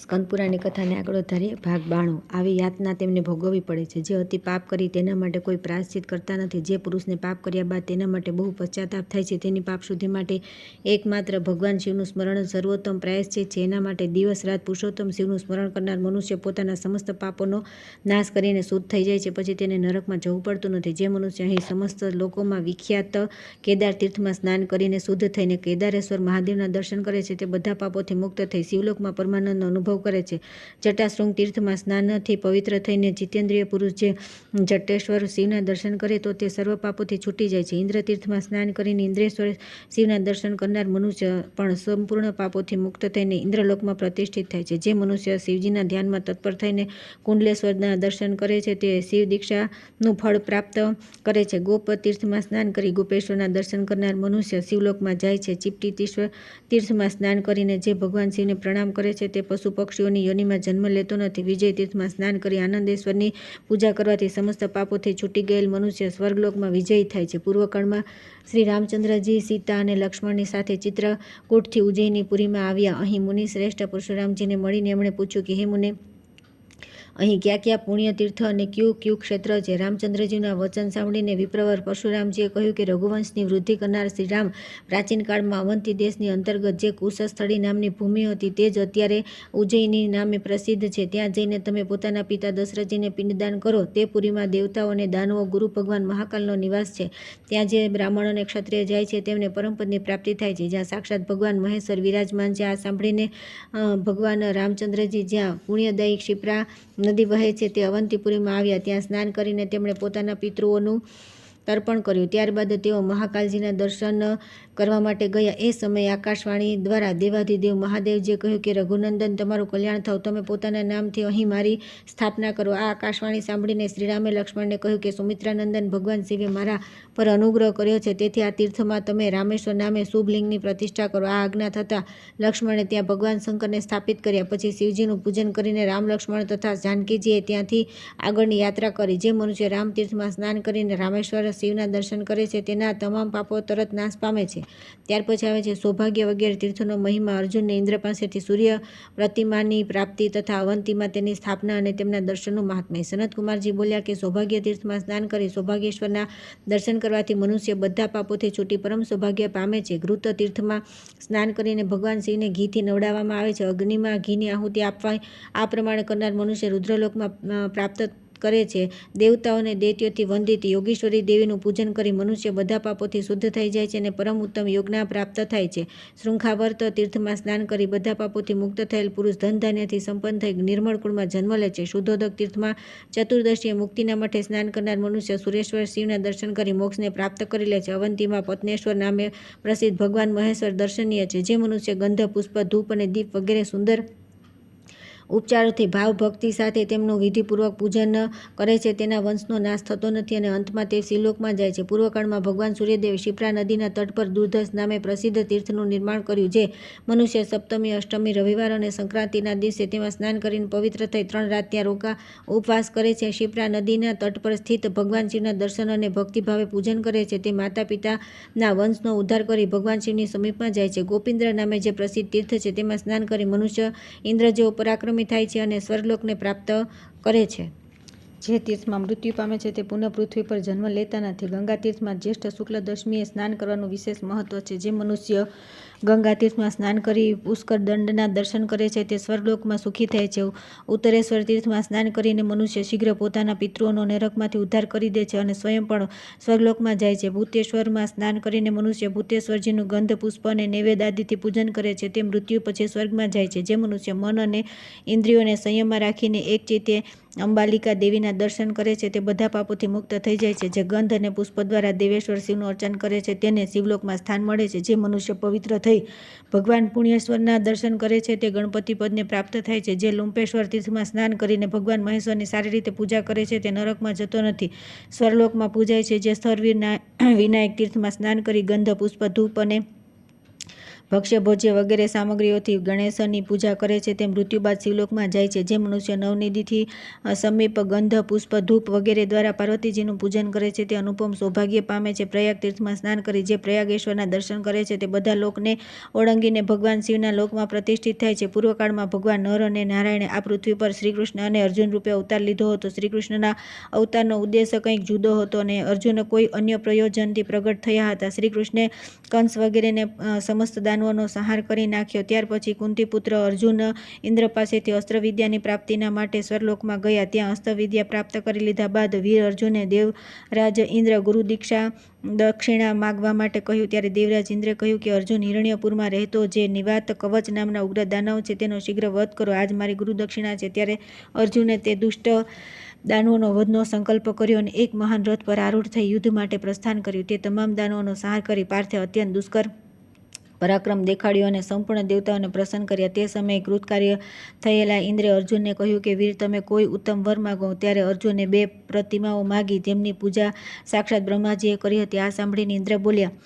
સ્કંદપુરાણની કથાને આગળ વધારીએ. ભાગ 92. આવી યાતના તેમને ભોગવવી પડે છે જે અતિ પાપ કરી તેના માટે કોઈ પ્રાયશ્ચિત કરતા નથી. જે પુરુષને પાપ કર્યા બાદ તેના માટે બહુ પશ્ચાતાપ થાય છે તેની પાપ શુદ્ધિ માટે એકમાત્ર ભગવાન શિવનું સ્મરણ જ સર્વોત્તમ પ્રાયશ્ચિત છે. એના માટે દિવસ રાત પુરુષોત્તમ શિવનું સ્મરણ કરનાર મનુષ્ય પોતાના સમસ્ત પાપોનો નાશ કરીને શુદ્ધ થઈ જાય છે. પછી તેને નરકમાં જવું પડતું નથી. જે મનુષ્ય અહીં સમસ્ત લોકોમાં વિખ્યાત કેદાર તીર્થમાં સ્નાન કરીને શુદ્ધ થઈને કેદારેશ્વર મહાદેવના દર્શન કરે છે તે બધા પાપોથી મુક્ત થઈ શિવલોકમાં પરમાનંદનો અનુભવ કરે છે. જટાશૃંગ તીર્થમાં સ્નાનથી પવિત્ર થઈને જીતેન્દ્રિય પુરુષ જે જટેશ્વર શિવના દર્શન કરે તો તે સર્વ પાપોથી છૂટી જાય છે. ઇન્દ્ર તીર્થમાં સ્નાન કરીને ઇન્દ્રેશ્વર શિવના દર્શન કરનાર મનુષ્ય પણ સંપૂર્ણ પાપોથી મુક્ત થઈને ઇન્દ્રલોકમાં પ્રતિષ્ઠિત થાય છે. જે મનુષ્ય શિવજીના ધ્યાનમાં તત્પર થઈને કુંડલેશ્વરના દર્શન કરે છે તે શિવ દીક્ષાનું ફળ પ્રાપ્ત કરે છે. ગોપ તીર્થમાં સ્નાન કરી ગોપેશ્વરના દર્શન કરનાર મનુષ્ય શિવલોકમાં જાય છે. ચીપટી તીર્થમાં સ્નાન કરીને જે ભગવાન શિવને પ્રણામ કરે છે તે પશુ પક્ષીઓની યોનિમાં જન્મ લેતો નથી. વિજય તીર્થમાં સ્નાન કરી આનંદેશ્વરની પૂજા કરવાથી સમસ્ત પાપોથી છૂટી ગયેલ મનુષ્ય સ્વર્ગલોકમાં વિજયી થાય છે. પૂર્વકાળમાં શ્રી રામચંદ્રજી સીતા અને લક્ષ્મણની સાથે ચિત્રકૂટથી ઉજ્જૈની પુરીમાં આવ્યા. અહીં મુનિ શ્રેષ્ઠ પરશુરામજીને મળીને એમણે પૂછ્યું કે હે મુને, અહીં ક્યાં ક્યાં પુણ્ય તીર્થ અને કયું ક્ષેત્ર છે? રામચંદ્રજીના વચન સાંભળીને વિપ્રવર પરશુરામજીએ કહ્યું કે રઘુવંશની વૃદ્ધિ કરનાર શ્રી રામ પ્રાચીન કાળમાં અવંતી દેશની અંતર્ગત જે કુશસ્થળી નામની ભૂમિ હતી તે જ અત્યારે ઉજ્જૈની નામે પ્રસિદ્ધ છે. ત્યાં જઈને તમે પોતાના પિતા દશરથજીને પિંડદાન કરો. તે પુરીમાં દેવતાઓ અને દાનવો ગુરુ ભગવાન મહાકાલનો નિવાસ છે. ત્યાં જે બ્રાહ્મણ અને ક્ષત્રિય જાય છે તેમને પરમપદની પ્રાપ્તિ થાય છે. જ્યાં સાક્ષાત ભગવાન મહેશ્વર વિરાજમાન છે. આ સાંભળીને ભગવાન રામચંદ્રજી જ્યાં પુણ્યદાયી ક્ષિપ્રા નદી વહે છે તે અવંતીપુરીમાં આવ્યા. ત્યાં સ્નાન કરીને તેમણે પોતાના પિતૃઓનું તર્પણ કર્યું. ત્યારબાદ તેઓ મહાકાલજીના દર્શન કરવા માટે ગયા. એ સમયે આકાશવાણી દ્વારા દેવાધિદેવ મહાદેવજીએ કહ્યું કે રઘુનંદન, તમારું કલ્યાણ થાવ, તમે પોતાના નામથી અહીં મારી સ્થાપના કરો. આ આકાશવાણી સાંભળીને શ્રીરામે લક્ષ્મણને કહ્યું કે સુમિત્રાનંદન, ભગવાન શિવે મારા પર અનુગ્રહ કર્યો છે તેથી આ તીર્થમાં તમે રામેશ્વર નામે શુભ લિંગની પ્રતિષ્ઠા કરો. આ આજ્ઞા થતાં લક્ષ્મણે ત્યાં ભગવાન શંકરને સ્થાપિત કર્યા. પછી શિવજીનું પૂજન કરીને રામ, લક્ષ્મણ તથા જાનકીજીએ ત્યાંથી આગળની યાત્રા કરી. જે મનુષ્ય રામ તીર્થમાં સ્નાન કરીને રામેશ્વર શિવના દર્શન કરે છે તેના તમામ પાપો તરત નાશ પામે છે. ત્યાર પછી આવે છે સૌભાગ્ય વગેરે તીર્થોનો મહિમા. અર્જુનને ઇન્દ્ર પાસેથી સૂર્ય પ્રતિમાની પ્રાપ્તિ તથા અવંતીમાં તેની સ્થાપના અને તેમના દર્શનનું મહાત્મ્ય. સનતકુમારજી બોલ્યા કે સૌભાગ્ય તીર્થમાં સ્નાન કરી સૌભાગ્યેશ્વરના દર્શન કરવાથી મનુષ્ય બધા પાપોથી છૂટી પરમ સૌભાગ્ય પામે છે. ઘૃત તીર્થમાં સ્નાન કરીને ભગવાન શિવને ઘીથી નવડાવવામાં આવે છે. અગ્નિમાં ઘીની આહુતિ આપવા આ પ્રમાણે કરનાર મનુષ્ય રુદ્રલોકમાં પ્રાપ્ત કરે છે. દેવતાઓ અને દૈત્યોથી વંદિત યોગીશ્વરી દેવીનું પૂજન કરી મનુષ્ય બધા પાપોથી શુદ્ધ થઈ જાય છે અને પરમ ઉત્તમ યોગના પ્રાપ્ત થાય છે. શૃંખાવર્ત તીર્થમાં સ્નાન કરી બધા પાપોથી મુક્ત થયેલ પુરુષ ધન ધાન્યથી સંપન્ન થઈ નિર્મળ કુળમાં જન્મ લે છે. શુદ્ધોદક તીર્થમાં ચતુર્દશીએ મુક્તિના મઠે સ્નાન કરનાર મનુષ્ય સુરેશ્વર શિવના દર્શન કરી મોક્ષને પ્રાપ્ત કરી લે છે. અવંતીમાં પત્નેશ્વર નામે પ્રસિદ્ધ ભગવાન મહેશ્વર દર્શનીય છે. જે મનુષ્ય ગંધ, પુષ્પ, ધૂપ અને દીપ વગેરે સુંદર ઉપચારોથી ભાવ ભક્તિ સાથે તેમનું વિધિપૂર્વક પૂજન કરે છે તેના વંશનો નાશ થતો નથી અને અંતમાં તે શિવલોકમાં જાય છે. પૂર્વકાળમાં ભગવાન સૂર્યદેવે શિપ્રા નદીના તટ પર દુર્ધસ નામે પ્રસિદ્ધ તીર્થનું નિર્માણ કર્યું. જે મનુષ્ય સપ્તમી, અષ્ટમી, રવિવાર અને સંક્રાંતિના દિવસે તેમાં સ્નાન કરીને પવિત્ર થઈ 3 રાત ત્યાં ઉપવાસ કરે છે. શિપ્રા નદીના તટ પર સ્થિત ભગવાન શિવના દર્શન અને ભક્તિભાવે પૂજન કરે છે. તે માતા પિતાના વંશનો ઉદ્ધાર કરી ભગવાન શિવની સમીપમાં જાય છે. ગોપીન્દ્ર નામે જે પ્રસિદ્ધ તીર્થ છે તેમાં સ્નાન કરી મનુષ્ય ઇન્દ્ર જેવો પરાક્રમી થાય છે અને સ્વર્ગલોકને પ્રાપ્ત કરે છે. જે તીર્થમાં મૃત્યુ પામે છે તે પુનઃ પૃથ્વી પર જન્મ લેતા નથી. ગંગા તીર્થમાં જ્યેષ્ઠ શુક્લ દશમીએ સ્નાન કરવાનું વિશેષ મહત્વ છે. જે મનુષ્ય ગંગા તીર્થમાં સ્નાન કરી પુષ્કર દંડના દર્શન કરે છે તે સ્વર્ગલોકમાં સુખી થાય છે. ઉત્તરેશ્વર તીર્થમાં સ્નાન કરીને મનુષ્ય શીઘ્ર પોતાના પિતૃઓનો નરકમાંથી ઉદ્ધાર કરી દે છે અને સ્વયં પણ સ્વર્ગલોકમાં જાય છે. ભૂતેશ્વરમાં સ્નાન કરીને મનુષ્ય ભૂતેશ્વરજીનું ગંધ, પુષ્પ અને નૈવેદ્ય આદિથી પૂજન કરે છે. તે મૃત્યુ પછી સ્વર્ગમાં જાય છે. જે મનુષ્ય મન અને ઇન્દ્રિયોને સંયમમાં રાખીને એક ચિત્તે અંબાલિકા દેવીના દર્શન કરે છે તે બધા પાપોથી મુક્ત થઈ જાય છે. જે ગંધ અને પુષ્પ દ્વારા દેવેશ્વર શિવનું અર્ચન કરે છે તેને શિવલોકમાં સ્થાન મળે છે. જે મનુષ્ય પવિત્ર થઈ ભગવાન પુણ્યેશ્વરના દર્શન કરે છે તે ગણપતિ પદને પ્રાપ્ત થાય છે. જે લુંપેશ્વર તીર્થમાં સ્નાન કરીને ભગવાન મહેશ્વરની સારી રીતે પૂજા કરે છે તે નરકમાં જતો નથી, સ્વર્ગલોકમાં પૂજાય છે. જે સ્થળવીર વિનાયક તીર્થમાં સ્નાન કરી ગંધ, પુષ્પ, ધૂપ અને ભક્ષ્ય ભોજ્ય વગેરે સામગ્રીઓથી ગણેશની પૂજા કરે છે તે મૃત્યુ બાદ શિવલોકમાં જાય છે. જે મનુષ્ય નવનિધિથી સમીપ ગંધ પુષ્પ ધૂપ વગેરે દ્વારા પાર્વતીજીનું પૂજન કરે છે તે અનુપમ સૌભાગ્ય પામે છે. પ્રયાગ તીર્થમાં સ્નાન કરી જે પ્રયાગેશ્વરના દર્શન કરે છે તે બધા લોકને ઓળંગીને ભગવાન શિવના લોકમાં પ્રતિષ્ઠિત થાય છે. પૂર્વકાળમાં ભગવાન નર અને નારાયણે આ પૃથ્વી પર શ્રીકૃષ્ણ અને અર્જુન રૂપે અવતાર લીધો હતો. શ્રીકૃષ્ણના અવતારનો ઉદ્દેશ્ય કંઈક જુદો હતો અને અર્જુન કોઈ અન્ય પ્રયોજનથી પ્રગટ થયા હતા. શ્રીકૃષ્ણે કંસ વગેરેને સમસ્ત દાનવોનો સંહાર કરી નાખ્યો. ત્યાર પછી કુંતીપુત્ર અર્જુન ઇન્દ્ર પાસેથી અસ્ત્રવિદ્યાની પ્રાપ્તિના માટે સ્વર્ગલોકમાં ગયા. ત્યાં અસ્ત્રવિદ્યા પ્રાપ્ત કરી લીધા બાદ વીર અર્જુને દેવરાજ ઇન્દ્ર ગુરુ દીક્ષા દક્ષિણા માગવા માટે કહ્યું. ત્યારે દેવરાજ ઇન્દ્રે કહ્યું કે અર્જુન હિરણ્યપુરમાં રહેતો જે નિવાત કવચ નામના ઉગ્ર દાનવ છે તેનો શીઘ્ર વધ કરો. આજ મારી ગુરુ દક્ષિણા છે. ત્યારે અર્જુને તે દુષ્ટ દાનવોનો વધનો સંકલ્પ કર્યો અને એક મહાન રથ પર આરૂઢ થઈ યુદ્ધ માટે પ્રસ્થાન કર્યું. તે તમામ દાનવોનો સંહાર કરી પાર્થે અત્યંત દુષ્કર પરાક્રમ દેખાડ્યો અને સંપૂર્ણ દેવતાઓને પ્રસન્ન કર્યા. તે સમયે કૃતકાર્ય થયેલા ઇન્દ્રે અર્જુનને કહ્યું કે વીર તમે કોઈ ઉત્તમ વર માગો. ત્યારે અર્જુને 2 પ્રતિમાઓ માગી જેમની પૂજા સાક્ષાત બ્રહ્માજીએ કરી હતી. આ સાંભળીને ઇન્દ્ર બોલ્યા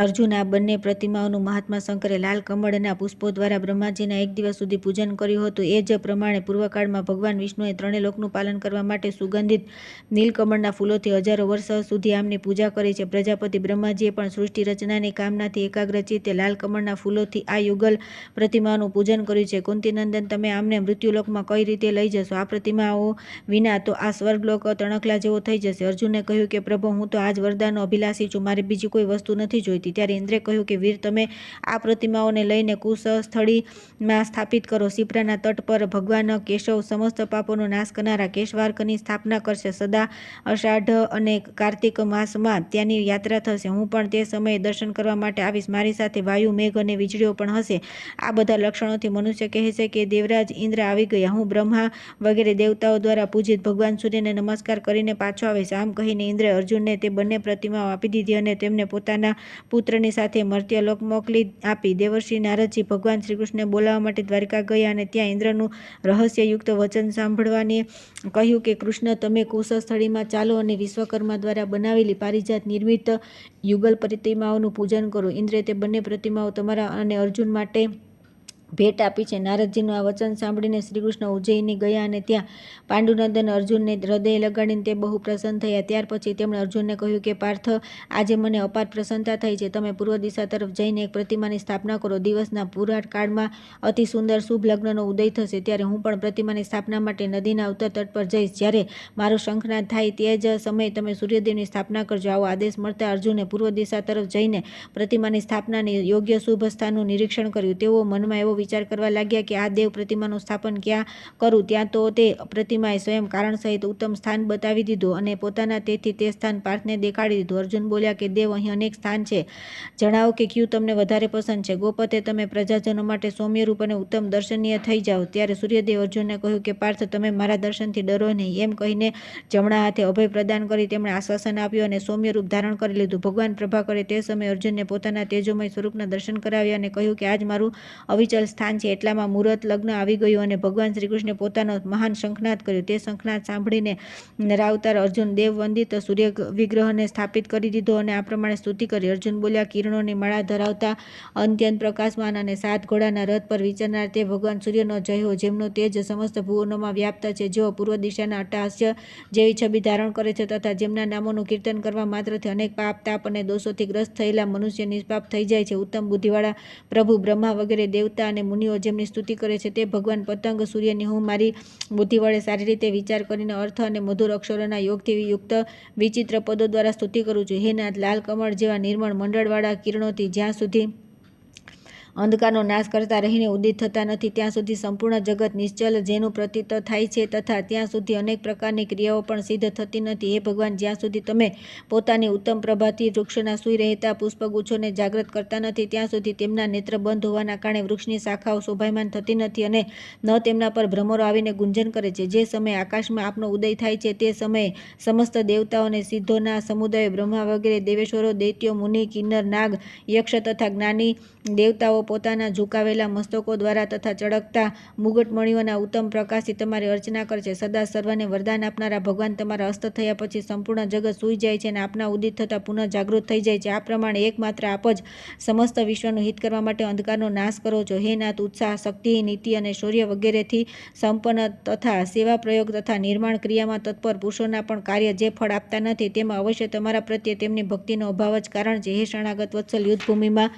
અર્જુન આ બંને પ્રતિમાઓનું મહાત્મા શંકરે લાલ કમળના પુષ્પો દ્વારા બ્રહ્માજીના 1 દિવસ સુધી પૂજન કર્યું હતું. એ જ પ્રમાણે પૂર્વકાળમાં ભગવાન વિષ્ણુએ 3 લોકનું પાલન કરવા માટે સુગંધિત નીલકમળના ફૂલોથી હજારો વર્ષ સુધી આમની પૂજા કરી છે. પ્રજાપતિ બ્રહ્માજીએ પણ સૃષ્ટિ રચનાની કામનાથી એકાગ્રચિત્તે લાલ કમળના ફૂલોથી આ યુગલ પ્રતિમાઓનું પૂજન કર્યું છે. કુંતીનંદન તમે આમને મૃત્યુલોકમાં કઈ રીતે લઈ જશો? આ પ્રતિમાઓ વિના તો આ સ્વર્ગલોક તણખલા જેવો થઈ જશે. અર્જુને કહ્યું કે પ્રભુ હું તો આજ વરદાનનો અભિલાષી છું. મારે બીજી કોઈ વસ્તુ નથી જોઈતી. ત્યારે ઇન્દ્રે કહ્યું કે વીર તમે આ પ્રતિમાઓને લઈને કુશસ્થળીમાં સ્થાપિત કરો. શિપ્રાના તટ પર ભગવાન કેશવ સમસ્ત પાપોનો નાશ કરનારા કેશવાર્કની સ્થાપના કરશે. સદા અષાઢ અને કાર્તિક માસમાં ત્યાંની યાત્રા થશે. હું પણ તે સમયે દર્શન કરવા માટે આવીશ. મારી સાથે વાયુ મેઘ અને વીજળીઓ પણ હશે. આ બધા લક્ષણોથી મનુષ્ય કહેશે કે દેવરાજ ઇન્દ્ર આવી ગયા. હું બ્રહ્મા વગેરે દેવતાઓ દ્વારા પૂજિત ભગવાન સૂર્યને નમસ્કાર કરીને પાછો આવીશ. આમ કહીને ઇન્દ્રે અર્જુનને તે બંને પ્રતિમાઓ આપી દીધી અને તેમને પોતાના પુત્રની સાથે મર્ત્યલોક મોકલી આપી. દેવર્ષિ નારદજી ભગવાન શ્રીકૃષ્ણને બોલાવવા માટે દ્વારકા ગયા અને ત્યાં ઇન્દ્રનું રહસ્યયુક્ત વચન સાંભળવાને કહ્યું કે કૃષ્ણ તમે કુશસ્થળીમાં ચાલો અને વિશ્વકર્મા દ્વારા બનાવેલી પારિજાત નિર્મિત યુગલ પ્રતિમાઓનું પૂજન કરો. ઇન્દ્રે તે બંને પ્રતિમાઓ તમારા અને અર્જુન માટે ભેટ આપી છે. નારદજીનું આ વચન સાંભળીને શ્રીકૃષ્ણ ઉજ્જૈની ગયા અને ત્યાં પાંડુનંદન અર્જુનને હૃદય લગાડીને તે બહુ પ્રસન્ન થયા. ત્યાર પછી તેમણે અર્જુનને કહ્યું કે પાર્થ આજે મને અપાર પ્રસન્નતા થઈ છે. તમે પૂર્વ દિશા તરફ જઈને એક પ્રતિમાની સ્થાપના કરો. દિવસના પુરાટ કાળમાં અતિ સુંદર શુભ લગ્નનો ઉદય થશે. ત્યારે હું પણ પ્રતિમાની સ્થાપના માટે નદીના ઉત્તર તટ પર જઈશ. જ્યારે મારો શંખનાદ થાય તે જ સમયે તમે સૂર્યદેવની સ્થાપના કરજો. આવો આદેશ મળતા અર્જુને પૂર્વ દિશા તરફ જઈને પ્રતિમાની સ્થાપનાની યોગ્ય શુભ સ્થાનનું નિરીક્ષણ કર્યું. તેઓ મનમાં એવો વિચાર કરવા લાગ્યા કે આ દેવ પ્રતિમાનું સ્થાપન ક્યાં કરું? ત્યાં તો તે પ્રતિમાએ સ્વયં કારણ સહિત ઉત્તમ સ્થાન બતાવી દીધું અને પોતાના તેથી તે સ્થાન પાર્થને દેખાડી દીધું. અર્જુન બોલ્યા કે દેવ અહીં અનેક સ્થાન છે. જણાવો કે કયું તમને વધારે પસંદ છે. ગોપતે તમે પ્રજાજનો માટે સૌમ્યરૂપ અને ઉત્તમ દર્શનીય થઈ જાઓ. ત્યારે સૂર્યદેવ અર્જુનને કહ્યું કે પાર્થ તમે મારા દર્શનથી ડરો નહીં. એમ કહીને જમણા હાથે અભય પ્રદાન કરી તેમણે આશ્વાસન આપ્યું અને સૌમ્યરૂપ ધારણ કરી લીધું. ભગવાન પ્રભાકરે તે સમયે અર્જુનને પોતાના તેજોમય સ્વરૂપના દર્શન કરાવ્યા અને કહ્યું કે આજ મારું અવિચલ સ્થાન છે. એટલામાં મુહૂર્ત લગ્ન આવી ગયું અને ભગવાન શ્રીકૃષ્ણે પોતાનો મહાન શંખનાદ કર્યો. તે શંખનાદ સાંભળીને નરાવતાર અર્જુન દેવ વંદિત સૂર્ય વિગ્રહને સ્થાપિત કરી દીધો અને આ પ્રમાણે સ્તુતિ કરી. અર્જુન બોલ્યા કિરણોની માળા ધરાવતા અત્યંત પ્રકાશમાન અને 7 ઘોડાના રથ પર વિચરનાર તે ભગવાન સૂર્યનો જય હો. જેમનો તેજ સમસ્ત ભુવનોમાં વ્યાપ્ત છે. જેઓ પૂર્વ દિશાના અટ્ટહાસ્ય જેવી છબી ધારણ કરે છે તથા જેમના નામોનું કીર્તન કરવા માત્રથી અનેક પાપ તાપ અને દોષોથી ગ્રસ્ત થયેલા મનુષ્ય નિષ્પાપ થઈ જાય છે. ઉત્તમ બુદ્ધિવાળા પ્રભુ બ્રહ્મા વગેરે દેવતા અને મુનિઓ જેમની સ્તુતિ કરે છે તે ભગવાન પતંગ સૂર્યની હું મારી બુદ્ધિ વડે સારી રીતે વિચાર કરીને અર્થ અને મધુર અક્ષરોના યોગથી યુક્ત વિચિત્ર પદો દ્વારા સ્તુતિ કરું છું. હે નાથ લાલ કમળ જેવા નિર્મળ મંડળવાળા કિરણોથી જ્યાં સુધી અંધકારનો નાશ કરતા રહીને ઉદિત થતા નથી ત્યાં સુધી સંપૂર્ણ જગત નિશ્ચલ જેનું પ્રતીત થાય છે તથા ત્યાં સુધી અનેક પ્રકારની ક્રિયાઓ પણ સિદ્ધ થતી નથી. હે ભગવાન જ્યાં સુધી તમે પોતાની ઉત્તમ પ્રભાથી વૃક્ષના સૂઈ રહેતા પુષ્પગુચ્છોને જાગૃત કરતા નથી ત્યાં સુધી તેમના નેત્ર બંધ હોવાના કારણે વૃક્ષની શાખાઓ શોભાયમાન થતી નથી અને ન તેમના પર ભ્રમરો આવીને ગુંજન કરે છે. જે સમયે આકાશમાં આપનો ઉદય થાય છે તે સમયે સમસ્ત દેવતાઓ અને સિદ્ધોના સમુદાયો બ્રહ્મા વગેરે દેવેશ્વરો દૈત્યો મુનિ કિન્નર નાગ યક્ષ તથા જ્ઞાની દેવતાઓ પોતાના ઝુકાવેલા મસ્તકો દ્વારા તથા ચળકતા મુગટમણીઓના ઉત્તમ પ્રકાશથી તમારી અર્ચના કરશે. સદા સર્વને વરદાન આપનારા ભગવાન તમારા અસ્ત થયા પછી સંપૂર્ણ જગત સૂઈ જાય છે અને આપના ઉદિત થતાં પુનઃ જાગૃત થઈ જાય છે. આ પ્રમાણે એકમાત્ર આપ જ સમસ્ત વિશ્વનું હિત કરવા માટે અંધકારનો નાશ કરો છો. હે નાથ, ઉત્સાહ, શક્તિ, નીતિ અને શૌર્ય વગેરેથી સંપન્ન તથા સેવા પ્રયોગ તથા નિર્માણ ક્રિયામાં તત્પર પુરુષોના પણ કાર્ય જે ફળ આપતા નથી તેમાં અવશ્ય તમારા પ્રત્યે તેમની ભક્તિનો અભાવ જ કારણ છે. હે શરણાગત વત્સલ, યુદ્ધભૂમિમાં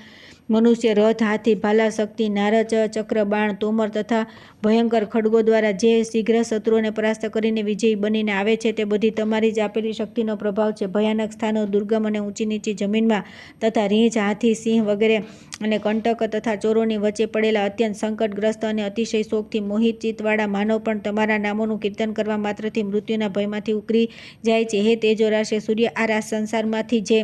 મનુષ્ય રથ, હાથી, ભાલા, શક્તિ, નારચ, ચક્ર, બાણ, તોમર તથા ભયંકર ખડગો દ્વારા જે શીઘ્ર શત્રુઓને પરાસ્ત કરીને વિજયી બનીને આવે છે તે બધી તમારી જ આપેલી શક્તિનો પ્રભાવ છે. ભયાનક સ્થાનો, દુર્ગમ અને ઊંચી નીચી જમીનમાં તથા રીંછ, હાથી, સિંહ વગેરે અને કંટક તથા ચોરોની વચ્ચે પડેલા અત્યંત સંકટગ્રસ્ત અને અતિશય શોકથી મોહિત ચિત્તવાળા માનવ પણ તમારા નામોનું કીર્તન કરવા માત્રથી મૃત્યુના ભયમાંથી ઉકળી જાય છે. હે તેજોરાશિ સૂર્ય, આ સંસારમાંથી જે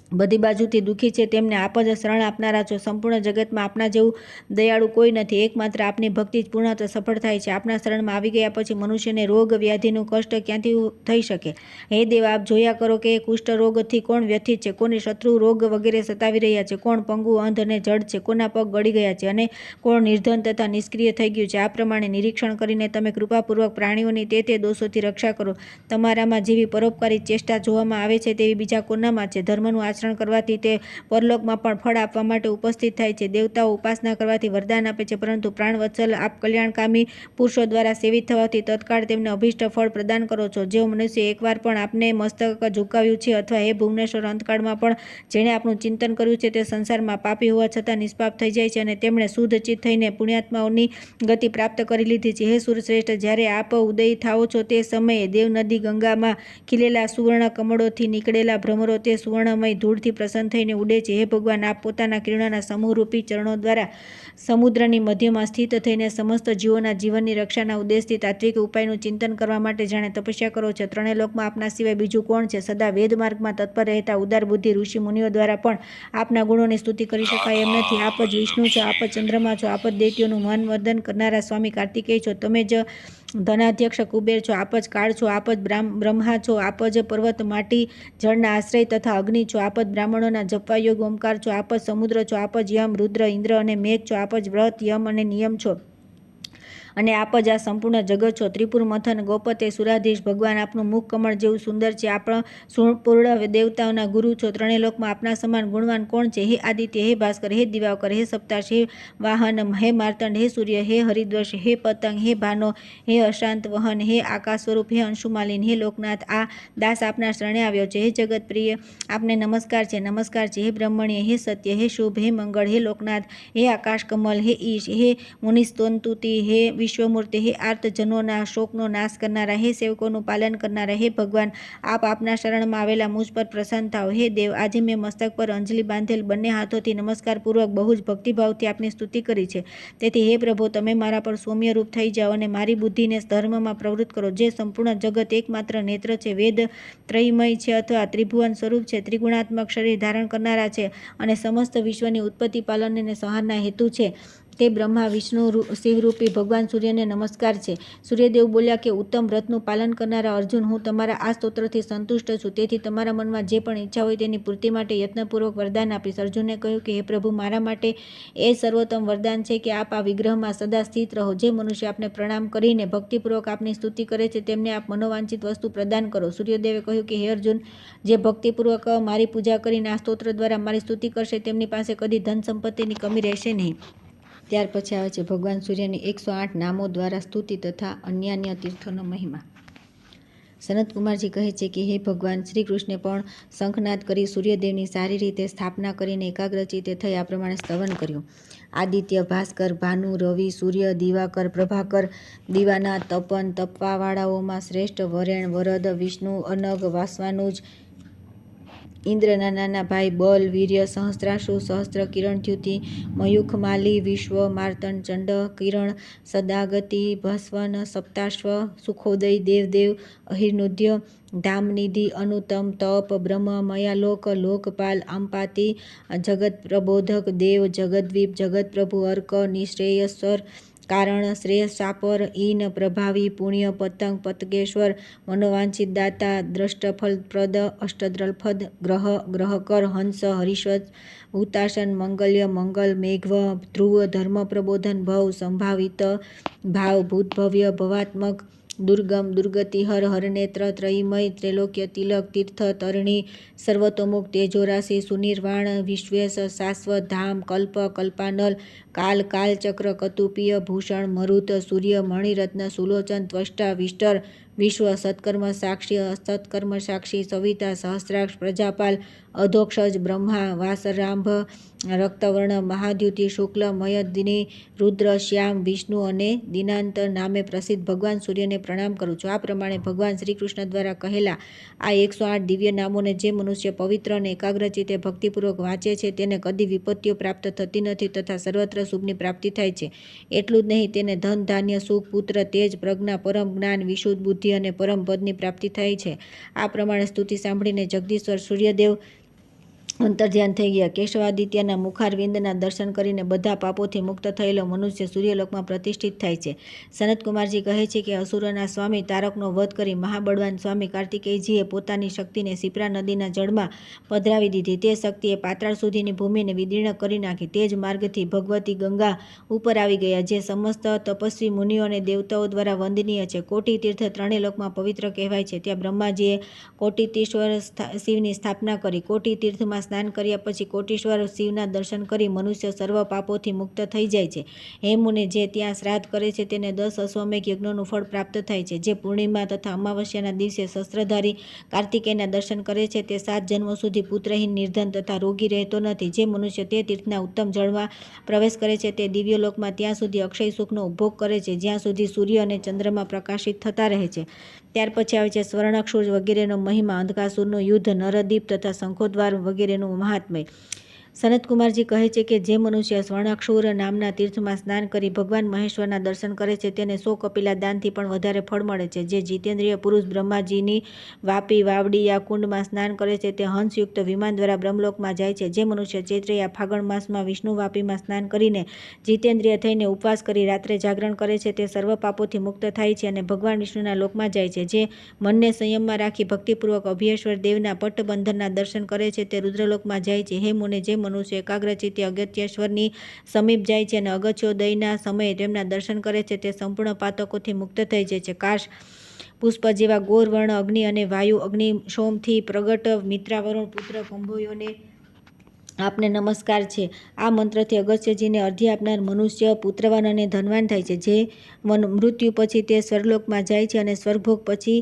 બધી બાજુથી દુઃખી છે તેમને આપ જ શરણ આપનારા છો. સંપૂર્ણ જગતમાં આપના જેવું દયાળુ કોઈ નથી. એકમાત્ર આપની ભક્તિ જ પૂર્ણતઃ સફળ થાય છે. આપના શરણમાં આવી ગયા પછી મનુષ્યને રોગ વ્યાધિનું કષ્ટ ક્યાંથી થઈ શકે? હે દેવ, આપ જોયા કરો કે કુષ્ઠ રોગથી કોણ વ્યથિત છે, કોને શત્રુ રોગ વગેરે સતાવી રહ્યા છે, કોણ પંગુ, અંધ અને જડ છે, કોના પગ ગળી ગયા છે અને કોણ નિર્ધન તથા નિષ્ક્રિય થઈ ગયું છે. આ પ્રમાણે નિરીક્ષણ કરીને તમે કૃપાપૂર્વક પ્રાણીઓની તે દોષોથી રક્ષા કરો. તમારામાં જેવી પરોપકારી ચેષ્ટા જોવામાં આવે છે તેવી બીજા કોનામાં છે? ધર્મનું આચરણ કરવાથી તે પરલોકમાં પણ ફળ આપવા માટે ઉપસ્થિત થાય છે. દેવતાઓ ઉપાસના કરવાથી વરદાન આપે છે, પરંતુ પ્રાણવત્સલ આપ કલ્યાણકામી પુરુષો દ્વારા સેવિત થવાથી તત્કાળ તેમને અભિષ્ટ ફળ પ્રદાન કરો છો. જેઓ મનુષ્ય એકવાર પણ આપને મસ્તક ઝુકાવ્યું છે, અથવા હે ભુવનેશ્વર, અંતકાળમાં પણ જેણે આપનું ચિંતન કર્યું છે તે સંસારમાં પાપી હોવા છતાં નિષ્પાપ થઈ જાય છે અને તેમણે શુદ્ધ ચિત્ત થઈને પુણ્યાત્માઓની ગતિ પ્રાપ્ત કરી લીધી છે. હે સુરશ્રેષ્ઠ, જ્યારે આપ ઉદય થાઓ છો તે સમયે દેવનદી ગંગામાં ખીલેલા સુવર્ણ કમળોથી નીકળેલા ભ્રમરો તે સુવર્ણમય ધૂળથી પ્રસન્ન થઈને ઉડે છે. હે ભગવાન, આપ પોતાના કિરણોના સમૂહરૂપી ચરણો દ્વારા સમુદ્રની મધ્યમાં સ્થિત થઈને સમસ્ત જીવોના જીવનની રક્ષાના ઉદ્દેશથી તાત્વિક ઉપાયનું ચિંતન કરવા માટે જાણે તપસ્યા કરો છો. ત્રણેય લોકમાં આપના સિવાય બીજું કોણ છે? સદા વેદ માર્ગમાં તત્પર રહેતા ઉદાર બુદ્ધિ ઋષિ મુનિઓ દ્વારા પણ આપના ગુણોની સ્તુતિ કરી શકાય એમ નથી. આપ જ વિષ્ણુ છો, આપ જ ચંદ્રમા છો, આપ જ દૈત્યોનું મનવર્ધન કરનારા સ્વામી કાર્તિકેય છો, તમે જ ધનાધ્યક્ષ કુબેર છો, આપ જ કાળ છો, આપ જ બ્રહ્મા છો, આપ જ પર્વત, માટી, જળના આશ્રય તથા અગ્નિ છો, આપ જ બ્રાહ્મણોના જપવા યોગ ઓમકાર છો, આપ જ સમુદ્ર છો, આપ જ યમ, રુદ્ર, ઇન્દ્ર અને મેઘ છો, આપ જ વ્રત, યમ અને નિયમ છો અને આપ જ આ સંપૂર્ણ જગત છો. ત્રિપુર મંથન ગોપતે સુરાધીશ ભગવાન, આપનું મુખ કમળ જેવું સુંદર છે. આપણા પૂર્ણ દેવતાઓના ગુરુ છો. ત્રણેય લોકમાં આપના સમાન ગુણવાન કોણ છે? હે આદિત્ય, હે ભાસ્કર, હે દિવાકર, હે સપ્તાશ, હે વાહન, હે માર્તંડ, હે સૂર્ય, હે હરિદ્વર્ષ, હે પતંગ, હે ભાનો, હે અશાંત વહન, હે આકાશ સ્વરૂપ, હે અંશુમાલિન, હે લોકનાથ, આ દાસ આપના શરણે આવ્યો છે. હે જગત પ્રિય, આપને નમસ્કાર છે, નમસ્કાર છે. હે બ્રહ્મણ્ય, હે સત્ય, હે શુભ, હે મંગળ, હે લોકનાથ, હે આકાશ કમલ, હે ઈશ, હે મુનિસ્તોતુતિ, હે વિશ્વમૂર્તિ, હે આર્તજનોના શોકનો નાશ કરનારા, હે સેવકોનું પાલન કરનારા, હે ભગવાન, આપ આપના શરણમાં આવેલા મુજ પર પ્રસન્ન થાઓ. હે દેવ, આજે મેં મસ્તક પર અંજલિ બાંધેલ બંને હાથોથી નમસ્કારપૂર્વક બહુ જ ભક્તિભાવથી આપની સ્તુતિ કરી છે. તેથી હે પ્રભુ, તમે મારા પર સૌમ્યરૂપ થઈ જાઓ અને મારી બુદ્ધિને ધર્મમાં પ્રવૃત્ત કરો. જે સંપૂર્ણ જગત એકમાત્ર નેત્ર છે, વેદ ત્રયમય છે અથવા ત્રિભુવન સ્વરૂપ છે, ત્રિગુણાત્મક શરીર ધારણ કરનારા છે અને સમસ્ત વિશ્વની ઉત્પત્તિ, પાલન અને સંહારના હેતુ છે, તે બ્રહ્મા, વિષ્ણુ, શિવરૂપી ભગવાન સૂર્યને નમસ્કાર છે. સૂર્યદેવ બોલ્યા કે ઉત્તમ વ્રતનું પાલન કરનારા અર્જુન, હું તમારા આ સ્તોત્રથી સંતુષ્ટ છું, તેથી તમારા મનમાં જે પણ ઈચ્છા હોય તેની પૂર્તિ માટે યત્નપૂર્વક વરદાન આપીશ. અર્જુને કહ્યું કે હે પ્રભુ, મારા માટે એ સર્વોત્તમ વરદાન છે કે આપ આ વિગ્રહમાં સદા સ્થિત રહો. જે મનુષ્ય આપને પ્રણામ કરીને ભક્તિપૂર્વક આપની સ્તુતિ કરે છે તેમને આપ મનોવાંછિત વસ્તુ પ્રદાન કરો. સૂર્યદેવે કહ્યું કે હે અર્જુન, જે ભક્તિપૂર્વક મારી પૂજા કરીને આ સ્તોત્ર દ્વારા મારી સ્તુતિ કરશે તેમની પાસે કદી ધન સંપત્તિની કમી રહેશે નહીં. ત્યાર પછી આવે છે ભગવાન સૂર્યની 108 નામો દ્વારા સ્તુતિ તથા અન્યાન્ય તીર્થોનો મહિમા. સનતકુમારજી કહે છે કે હે ભગવાન, શ્રી કૃષ્ણે પણ શંખનાદ કરી સૂર્યદેવની સારી રીતે સ્થાપના કરીને એકાગ્રચિત્તે થઈ આ પ્રમાણે સ્તવન કર્યું. આદિત્ય, ભાસ્કર, ભાનુ, રવિ, સૂર્ય, દિવાકર, પ્રભાકર, દિવાનાથ, તપન, તપવાવાળાઓમાં શ્રેષ્ઠ, વરેણ, વરદ, વિષ્ણુ, અનગ, વાસવાનુજ, ઇન્દ્રના નાના ભાઈ બલ, વીર્ય, સહસ્રાંશુ, સહસ્ત્ર, કિરણદ્યુતિ, મયુખમાલી, વિશ્વ, માર્તંડ, ચંડ, કિરણ, સદાગતિ, ભસ્વન, સપ્તાશ્વ, સુખોદય, દેવદેવ, અહિર્નુધ્ય, ધામનિધિ, અનુતમ, તપ, બ્રહ્મ, મયાલોક, લોકપાલ, અંપાતિ, જગત પ્રબોધક, દેવ, જગદ્દીપ, જગતપ્રભુ, અર્ક, નિશ્રેયસર, કારણ શ્રેય સાપર ઈન પ્રભાવી પુણ્ય પતંગ પતગેશ્વર મનોવાંછિત દાતા દ્રષ્ટફલપ્રદ અષ્ટદ્રલફદ ગ્રહ ગ્રહકર હંસ હરિશ્વત હુતાશન મંગલ્ય મંગલ મેઘવ ધ્રુવ ધર્મ પ્રબોધન ભવ સંભાવિત ભાવ ભૂતભવ્ય ભવાત્મક દુર્ગમ દુર્ગતિહર હરનેત્ર ત્રયમય ત્રૈલોક્ય તિલક તીર્થ તરણી સર્વતોમુખ તેજોરાશિ સુનિર્વાણ વિશ્વેશ શાશ્વત ધામ કલ્પ કલ્પાનલ કાલ કાલચક્ર કતુપીય ભૂષણ મરુત સૂર્ય મણિરત્ન સુલોચન ત્વષ્ટા વિષ્ટર વિશ્વ સત્કર્મ સાક્ષી સવિતા સહસ્રાક્ષ પ્રજાપાલ અધોક્ષજ બ્રહ્મા વાસરાંભ રક્તવર્ણ મહાદ્યુતિ શુક્લ મયદિની રુદ્ર શ્યામ વિષ્ણુ અને દિનાંત નામે પ્રસિદ્ધ ભગવાન સૂર્યને પ્રણામ કરું છું. આ પ્રમાણે ભગવાન શ્રી કૃષ્ણ દ્વારા કહેલા આ 108 દિવ્ય નામોને જે મનુષ્ય પવિત્ર અને એકાગ્રચિત્તે ભક્તિપૂર્વક વાંચે છે તેને કદી વિપત્તિઓ પ્રાપ્ત થતી નથી તથા સર્વત્ર શુભની પ્રાપ્તિ થાય છે. એટલું જ નહીં, તેને ધન ધાન્ય સુખ પુત્ર તેજ પ્રજ્ઞા પરમ જ્ઞાન વિશુદ્ધ બુદ્ધિ અને પરમ પદની પ્રાપ્તિ થાય છે. આ પ્રમાણે સ્તુતિ સાંભળીને જગદીશ્વર સૂર્યદેવ અંતર્ધ્યાન થઈ ગયા. કેશવાદિત્યના મુખારવિંદના દર્શન કરીને બધા પાપોથી મુક્ત થયેલો મનુષ્ય સૂર્યલોકમાં પ્રતિષ્ઠિત થાય છે. સનતકુમારજી કહે છે કે અસુરોના સ્વામી તારકનો વધ કરી મહાબળવાન સ્વામી કાર્તિકેયજીએ પોતાની શક્તિને શિપ્રા નદીના જળમાં પધરાવી દીધી. તે શક્તિએ પાતાળ સુધીની ભૂમિને વિદીર્ણ કરી નાખી. તે જ માર્ગથી ભગવતી ગંગા ઉપર આવી ગયા, જે સમસ્ત તપસ્વી મુનિઓ અને દેવતાઓ દ્વારા વંદનીય છે. કોટિ તીર્થ ત્રણેય લોકમાં પવિત્ર કહેવાય છે. ત્યાં બ્રહ્માજીએ કોટિતીશ્વર શિવની સ્થાપના કરી. કોટિ તીર્થમાં સ્નાન કર્યા પછી કોટીશ્વર શિવના દર્શન કરી મનુષ્ય સર્વ પાપોથી મુક્ત થઈ જાય છે. હે મુને, જે ત્યાં શ્રાદ્ધ કરે છે તેને 10 અશ્વમેઘ યજ્ઞોનું ફળ પ્રાપ્ત થાય છે. જે પૂર્ણિમા તથા અમાવસ્યાના દિવસે શસ્ત્રધારી કાર્તિકેયના દર્શન કરે છે તે 7 જન્મો સુધી પુત્રહીન નિર્ધન તથા રોગી રહેતો નથી. જે મનુષ્ય તે તીર્થના ઉત્તમ જળમાં પ્રવેશ કરે છે તે દિવ્યલોકમાં ત્યાં સુધી અક્ષય સુખનો ઉપભોગ કરે છે જ્યાં સુધી સૂર્ય અને ચંદ્રમાં પ્રકાશિત થતા રહે છે. ત્યાર પછી આવે છે સ્વર્ણક્ષુર વગેરેનો મહિમા, અંધકાસુરનું યુદ્ધ, નરદીપ તથા શંખોદ્વાર વગેરેનું મહાત્મય. સનતકુમારજી કહે છે કે જે મનુષ્ય સ્વર્ણાક્ષુર નામના તીર્થમાં સ્નાન કરી ભગવાન મહેશ્વરના દર્શન કરે છે તેને 100 કપિલા દાનથી પણ વધારે ફળ મળે છે. જે જીતેન્દ્રિય પુરુષ બ્રહ્માજીની વાપી વાવડી યા કુંડમાં સ્નાન કરે છે તે હંસયુક્ત વિમાન દ્વારા બ્રહ્મલોકમાં જાય છે. જે મનુષ્ય ચૈત્ર યા ફાગણ માસમાં વિષ્ણુ વાપીમાં સ્નાન કરીને જીતેન્દ્રિય થઈને ઉપવાસ કરી રાત્રે જાગરણ કરે છે તે સર્વ પાપોથી મુક્ત થાય છે અને ભગવાન વિષ્ણુના લોકમાં જાય છે. જે મનને સંયમમાં રાખી ભક્તિપૂર્વક અભયેશ્વર દેવના પટ્ટબંધનના દર્શન કરે છે તે રુદ્રલોકમાં જાય છે. હે મુને, જે મનુષ્ય એકાગ્રચિત્તે અગત્યેશ્વરની સમીપ જાય છે અને અગત્યોદયના સમયે તેમના દર્શન કરે છે તે સંપૂર્ણ પાતકોથી મુક્ત થઈ જાય છે. કાશ પુષ્પ જેવા ગોર વર્ણ અગ્નિ અને વાયુ અગ્નિ સોમથી પ્રગટ મિત્રાવરુણ પુત્ર કંભોયોને આપને નમસ્કાર છે. આ મંત્રથી અગસ્ત્યજીને અર્ધ્ય આપનાર મનુષ્ય પુત્રવાન અને ધનવાન થાય છે. જે મૃત્યુ પછી તે સ્વર્ગલોકમાં જાય છે અને સ્વર્ગભોગ પછી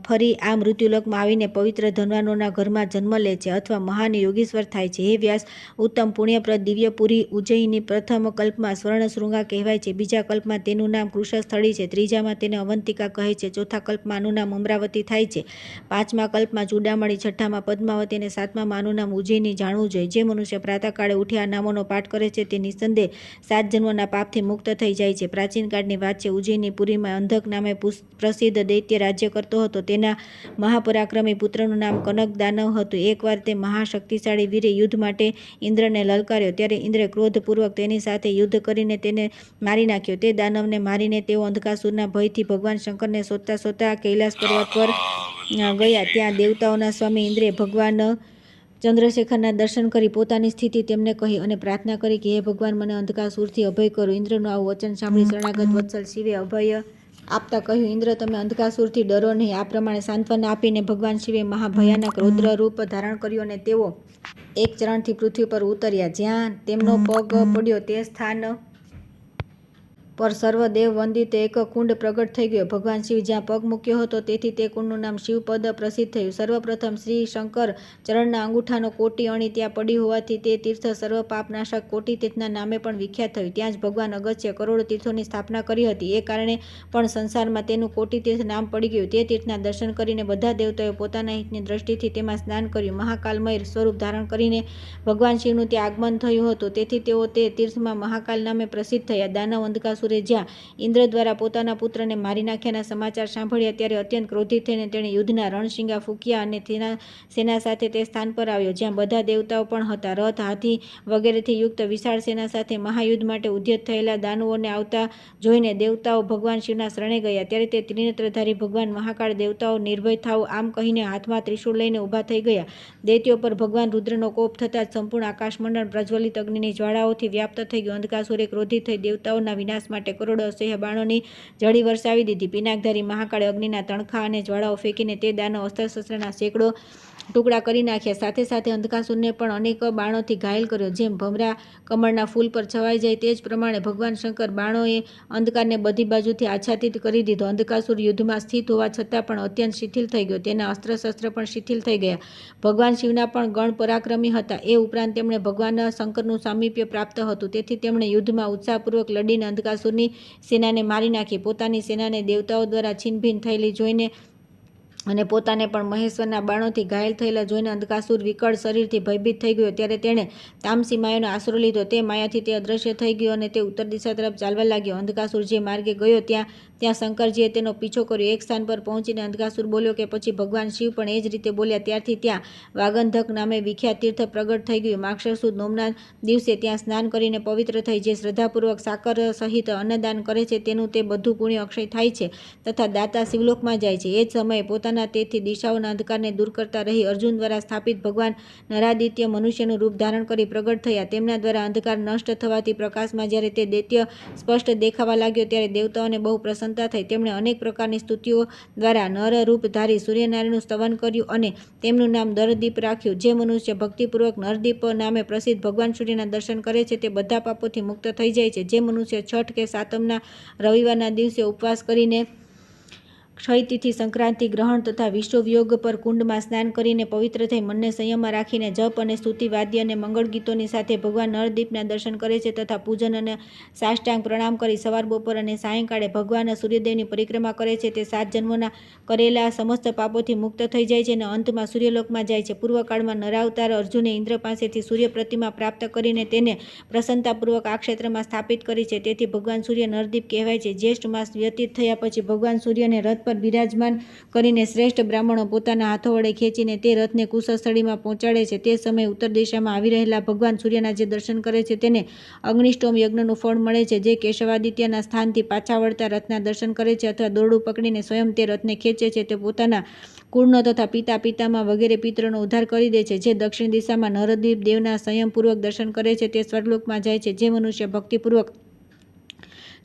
ફરી આ મૃત્યુલોકમાં આવીને પવિત્ર ધનવાનોના ઘરમાં જન્મ લે છે અથવા મહાન યોગીશ્વર થાય છે. હે વ્યાસ, ઉત્તમ પુણ્યપ્રદ દિવ્યપુરી ઉજ્જયિની પ્રથમ કલ્પમાં સ્વર્ણશૃંગા કહેવાય છે. બીજા કલ્પમાં તેનું નામ કૃશસ્થળી છે. ત્રીજામાં તેને અવંતિકા કહે છે. ચોથા કલ્પમાં આનું નામ અમરાવતી થાય છે. પાંચમા કલ્પમાં ચૂડામણી, છઠ્ઠામાં પદ્માવતી અને સાતમામાં આનું નામ ઉજ્જયિની જાણવું જોઈએ. જે મનુષ્ય પ્રાતઃકાળે ઉઠી આ નામોનો પાઠ કરે છે તે નિસંદેહ 7 જન્મોના પાપથી મુક્ત થઈ જાય છે. પ્રાચીન કાળની વાત છે. ઉજ્જયિની પુરીમાં અંધક નામે પ્રસિદ્ધ દૈત્ય રાજ્ય કરતો હતો. તેના મહાપરાક્રમી પુત્રનું નામ કનક દાનવ હતું. એકવાર તે મહાશક્તિશાળી વીરે યુદ્ધ માટે ઇન્દ્રને લલકાર્યો. ત્યારે ઇન્દ્રે ક્રોધપૂર્વક તેની સાથે યુદ્ધ કરીને તેને મારી નાખ્યો. તે દાનવને મારીને તેઓ અંધકાસુરના ભયથી ભગવાન શંકરને શોધતા શોધતા કૈલાસ પર્વત પર ગયા. ત્યાં દેવતાઓના સ્વામી ઇન્દ્રે ભગવાન ચંદ્રશેખરના દર્શન કરી પોતાની સ્થિતિ તેમને કહી અને પ્રાર્થના કરી કે હે ભગવાન, મને અંધકાસુરથી અભય કરો. ઇન્દ્રનું આવું વચન સાંભળી શરણાગત વત્સલ શિવે અભય આપતા કહ્યું, ઇન્દ્ર, તમે અંધકાસુરથી ડરો નહીં. આ પ્રમાણે સાંત્વના આપીને ભગવાન શિવે મહાભયાનક રૌદ્ર રૂપ ધારણ કર્યું અને તેઓ એક ચરણથી પૃથ્વી પર ઉતર્યા. જ્યાં તેમનો પગ પડ્યો તે સ્થાન પર સર્વદેવ વંદિત એક કુંડ પ્રગટ થઈ ગયો. ભગવાન શિવ જ્યાં પગ મૂક્યો હતો તેથી તે કુંડનું નામ શિવપદ પ્રસિદ્ધ થયું. સર્વપ્રથમ શ્રી શંકર ચરણના અંગૂઠાનો કોટી અણી ત્યાં પડી હોવાથી તે તીર્થ સર્વ પાપનાશક કોટી તીર્થના નામે પણ વિખ્યાત થયું. ત્યાં જ ભગવાન અગસ્ત્ય કરોડો તીર્થોની સ્થાપના કરી હતી. એ કારણે પણ સંસારમાં તેનું કોટી તીર્થ નામ પડી ગયું. તે તીર્થના દર્શન કરીને બધા દેવતાઓએ પોતાના હિતની દ્રષ્ટિથી તેમાં સ્નાન કર્યું. મહાકાલમય સ્વરૂપ ધારણ કરીને ભગવાન શિવનું ત્યાં આગમન થયું હતું. તેથી તેઓ તે તીર્થમાં મહાકાલ નામે પ્રસિદ્ધ થયા. દાનવ અંધકાસુર અંધકાસુરે જ્યાં ઇન્દ્ર દ્વારા પોતાના પુત્રને મારી નાખ્યાના સમાચાર સાંભળ્યા ત્યારે અત્યંત ક્રોધિત થઈને તેણે યુદ્ધના રણશીંગા ફૂંક્યા અને તેના સેના સાથે તે સ્થાન પર આવ્યો જ્યાં બધા દેવતાઓ પણ હતા. રથ, હાથી વગેરેથી યુક્ત વિશાળ સેના સાથે મહાયુદ્ધ માટે ઉદ્યત થયેલા દાનવોને આવતા જોઈને દેવતાઓ ભગવાન શિવના શરણે ગયા. ત્યારે તે ત્રિનેત્રધારી ભગવાન મહાકાળ દેવતાઓ નિર્ભય થાઓ આમ કહીને હાથમાં ત્રિશૂળ લઈને ઊભા થઈ ગયા. દૈત્યો પર ભગવાન રુદ્રનો કોપ થતાં જ સંપૂર્ણ આકાશમંડળ પ્રજ્વલિત અગ્નિની જ્વાળાઓથી વ્યાપ્ત થઈ ગયું. અંધકાસુરે ક્રોધિત થઈ દેવતાઓના વિનાશ માટે કરોડો અસહ્ય બાણોની ઝડી વરસાવી દીધી. પિનાકધારી મહાકાળે અગ્નિના તણખા અને જ્વાળાઓ ફેંકીને તે દાનવ અસ્ત્ર-શસ્ત્રના સેંકડો ટુકડા કરી નાખ્યા. સાથે સાથે અંધકાસુરને પણ અનેક બાણોથી ઘાયલ કર્યો. જેમ ભમરા કમળના ફૂલ પર છવાઈ જાય તે જ પ્રમાણે ભગવાન શંકર બાણોએ અંધકારને બધી બાજુથી આચ્છાદિત કરી દીધો. અંધકાસુર યુદ્ધમાં સ્થિત હોવા છતાં પણ અત્યંત શિથિલ થઈ ગયો. તેના અસ્ત્ર-શસ્ત્ર પણ શિથિલ થઈ ગયા. ભગવાન શિવના પણ ગણ પરાક્રમી હતા. એ ઉપરાંત તેમણે ભગવાન શંકરનું સામીપ્ય પ્રાપ્ત હતું. તેથી તેમણે યુદ્ધમાં ઉત્સાહપૂર્વક લડીને અંધકાસુરની સેનાને મારી નાખી. પોતાની સેનાને દેવતાઓ દ્વારા છિન્નભિન્ન થયેલી જોઈને અને પોતાને પણ મહેશ્વરના બાણોથી ઘાયલ થયેલા જોઈને અંધકાસુર વિકળ શરીરથી ભયભીત થઈ ગયો. ત્યારે તેણે તામસી માયાનો આશરો લીધો. તે માયાથી તે અદૃશ્ય થઈ ગયો અને તે ઉત્તર દિશા તરફ ચાલવા લાગ્યો. અંધકાસુર જે માર્ગે ગયો ત્યાં શંકરજીએ તેનો પીછો કર્યો. એક સ્થાન પર પહોંચીને અંધકાસુર બોલ્યો કે પછી ભગવાન શિવ પણ એ જ રીતે બોલ્યા. ત્યારથી ત્યાં વાગંધક નામે વિખ્યાત તીર્થ પ્રગટ થઈ ગયું. માક્ષર સુદ નોમના દિવસે ત્યાં સ્નાન કરીને પવિત્ર થઈ જે શ્રદ્ધાપૂર્વક સાકર સહિત અન્નદાન કરે છે તેનું તે બધું પુણ્ય અક્ષય થાય છે તથા દાતા શિવલોકમાં જાય છે. એ જ સમયે પોતાના તેથી દિશાઓના અંધકારને દૂર કરતા રહી અર્જુન દ્વારા સ્થાપિત ભગવાન નરાદિત્ય મનુષ્યનું રૂપ ધારણ કરી પ્રગટ થયા. તેમના દ્વારા અંધકાર નષ્ટ થવાથી પ્રકાશમાં જ્યારે તે દૈત્ય સ્પષ્ટ દેખાવા લાગ્યો ત્યારે દેવતાઓને બહુ પ્રસન્નતા થઈ. તેમણે અનેક પ્રકારની સ્તુતિઓ દ્વારા નર રૂપધારી સૂર્યનારાયણનું સ્તવન કર્યું અને તેમનું નામ નરદીપ રાખ્યું. જે મનુષ્ય ભક્તિપૂર્વક નરદીપ નામે પ્રસિદ્ધ ભગવાન સૂર્યના દર્શન કરે છે તે બધા પાપોથી મુક્ત થઈ જાય છે. જે મનુષ્ય છઠ કે સાતમના રવિવારના દિવસે ઉપવાસ કરીને ક્ષય તિથિ, સંક્રાંતિ, ગ્રહણ તથા વિષુવયોગ પર કુંડમાં સ્નાન કરીને પવિત્ર થઈ મનને સંયમમાં રાખીને જપ અને સ્તુતિ વાદ્ય અને મંગળ ગીતોની સાથે ભગવાન નરદીપના દર્શન કરે છે તથા પૂજન અને સાષ્ટાંગ પ્રણામ કરી સવાર, બપોર અને સાયંકાળે ભગવાન સૂર્યદેવની પરિક્રમા કરે છે તે 7 જન્મોના કરેલા સમસ્ત પાપોથી મુક્ત થઈ જાય છે અને અંતમાં સૂર્યલોકમાં જાય છે. પૂર્વકાળમાં નરાવતાર અર્જુને ઇન્દ્ર પાસેથી સૂર્ય પ્રતિમા પ્રાપ્ત કરીને તેને પ્રસન્નતાપૂર્વક આ ક્ષેત્રમાં સ્થાપિત કરી છે. તેથી ભગવાન સૂર્ય નરદીપ કહેવાય છે. જ્યેષ્ઠ માસ વ્યતીત થયા પછી ભગવાન સૂર્યને રથ પર બિરાજમાન કરીને શ્રેષ્ઠ બ્રાહ્મણો પોતાના હાથો વડે ખેંચીને તે રથને કુશસ્થળીમાં પહોંચાડે છે. તે સમયે ઉત્તર દિશામાં આવી રહેલા ભગવાન સૂર્યના જે દર્શન કરે છે તેને અગ્નિષ્ટોમ યજ્ઞનું ફળ મળે છે. જે કેશવાદિત્યના સ્થાનથી પાછા વળતા રથના દર્શન કરે છે અથવા દોરડું પકડીને સ્વયં તે રથને ખેંચે છે તે પોતાના કુળનો તથા પિતા, પિતામહ વગેરે પિતરોનો ઉદ્ધાર કરી દે છે. જે દક્ષિણ દિશામાં નરદીપ દેવના સંયમપૂર્વક દર્શન કરે છે તે સ્વર્ગલોકમાં જાય છે. જે મનુષ્ય ભક્તિપૂર્વક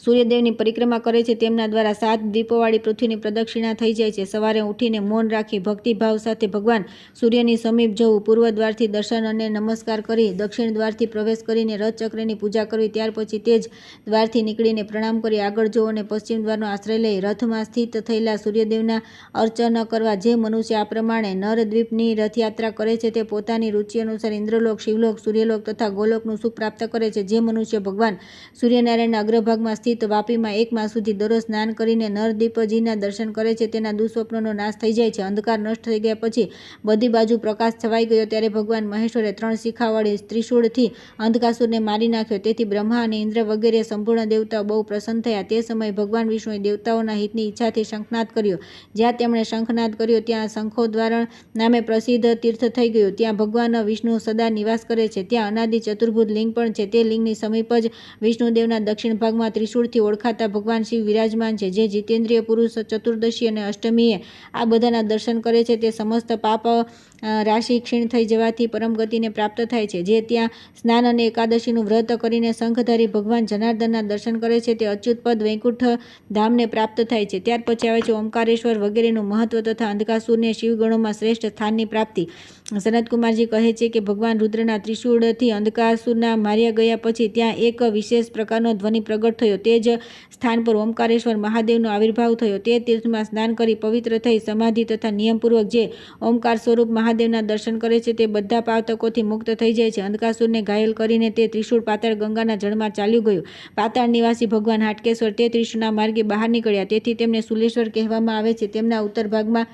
સૂર્યદેવની પરિક્રમા કરે છે તેમના દ્વારા 7 દ્વીપોવાળી પૃથ્વીની પ્રદક્ષિણા થઈ જાય છે. સવારે ઉઠીને મૌન રાખી ભક્તિભાવ સાથે ભગવાન સૂર્યની સમીપ જવું, પૂર્વ દ્વારથી દર્શન અને નમસ્કાર કરી દક્ષિણ દ્વારથી પ્રવેશ કરીને રથચક્રની પૂજા કરવી, ત્યાર પછી તે જ દ્વારથી નીકળીને પ્રણામ કરી આગળ જવું અને પશ્ચિમ દ્વારનો આશ્રય લઈ રથમાં સ્થિત થયેલા સૂર્યદેવના અર્ચન કરવા. જે મનુષ્ય આ પ્રમાણે નરદ્વીપની રથયાત્રા કરે છે તે પોતાની રુચિ અનુસાર ઇન્દ્રલોક, શિવલોક, સૂર્યલોક તથા ગોલોકનું સુખ પ્રાપ્ત કરે છે. જે મનુષ્ય ભગવાન સૂર્યનારાયણના અગ્રભાગમાં સ્થિત વાપીમાં 1 માસ સુધી દરરોજ સ્નાન કરીને નરદીપજીના દર્શન કરે છે તેના દુઃસ્વપ્નનો નાશ થઈ જાય છે. અંધકાર નષ્ટ થઈ ગયા પછી બધી બાજુ પ્રકાશ છવાઈ ગયો ત્યારે ભગવાન મહેશ્વરે 3 શિખાવાળી ત્રિશૂળથી અંધકાસુરને મારી નાખ્યો. તેથી બ્રહ્મા અને ઇન્દ્ર વગેરે સંપૂર્ણ દેવતાઓ બહુ પ્રસન્ન થયા. તે સમયે ભગવાન વિષ્ણુએ દેવતાઓના હિતની ઈચ્છાથી શંખનાદ કર્યો. જ્યાં તેમણે શંખનાદ કર્યો ત્યાં શંખોદ્વારણ નામે પ્રસિદ્ધ તીર્થ થઈ ગયું. ત્યાં ભગવાન વિષ્ણુ સદા નિવાસ કરે છે. ત્યાં અનાદિ ચતુર્ભુજ લિંગ પણ છે. તે લિંગની સમીપ જ વિષ્ણુદેવના દક્ષિણ ભાગમાં ત્રિશૂળથી ઓળખાતા ભગવાન શિવ વિરાજમાન છે. જે જીતેન્દ્રિય પુરુષ ચતુર્દશી અને અષ્ટમીએ આ બધાના દર્શન કરે છે તે સમસ્ત પાપ રાશિ ક્ષીણ થઈ જવાથી પરમ ગતિને પ્રાપ્ત થાય છે. જે ત્યાં સ્નાન અને એકાદશીનું વ્રત કરીને શંખધારી ભગવાન જનાર્દનના દર્શન કરે છે તે અચ્યુત પદ વૈકુંઠ ધામને પ્રાપ્ત થાય છે. ત્યાર પછી આવે છે ઓમકારેશ્વર વગેરેનું મહત્વ તથા અંધકાસુરને શિવગણોમાં શ્રેષ્ઠ સ્થાનની પ્રાપ્તિ. સનતકુમારજી કહે છે કે ભગવાન રુદ્રના ત્રિશૂળથી અંધકાસુરના માર્યા ગયા પછી ત્યાં એક વિશેષ પ્રકારનો ધ્વનિ પ્રગટ થયો. તે જ સ્થાન પર ઓમકારેશ્વર મહાદેવનો આવિર્ભાવ થયો. તે તીર્થમાં સ્નાન કરી પવિત્ર થઈ સમાધિ તથા નિયમપૂર્વક જે ઓમકાર સ્વરૂપ મહાદેવના દર્શન કરે છે તે બધા પાતકોથી મુક્ત થઈ જાય છે. અંધકાસુરને ઘાયલ કરીને તે ત્રિશૂળ પાતાળ ગંગાના જળમાં ચાલ્યું ગયું. પાતાળ નિવાસી ભગવાન હાટકેશ્વર તે ત્રિશૂળના માર્ગે બહાર નીકળ્યા. તેથી તેમને શૂલેશ્વર કહેવામાં આવે છે. તેમના ઉત્તર ભાગમાં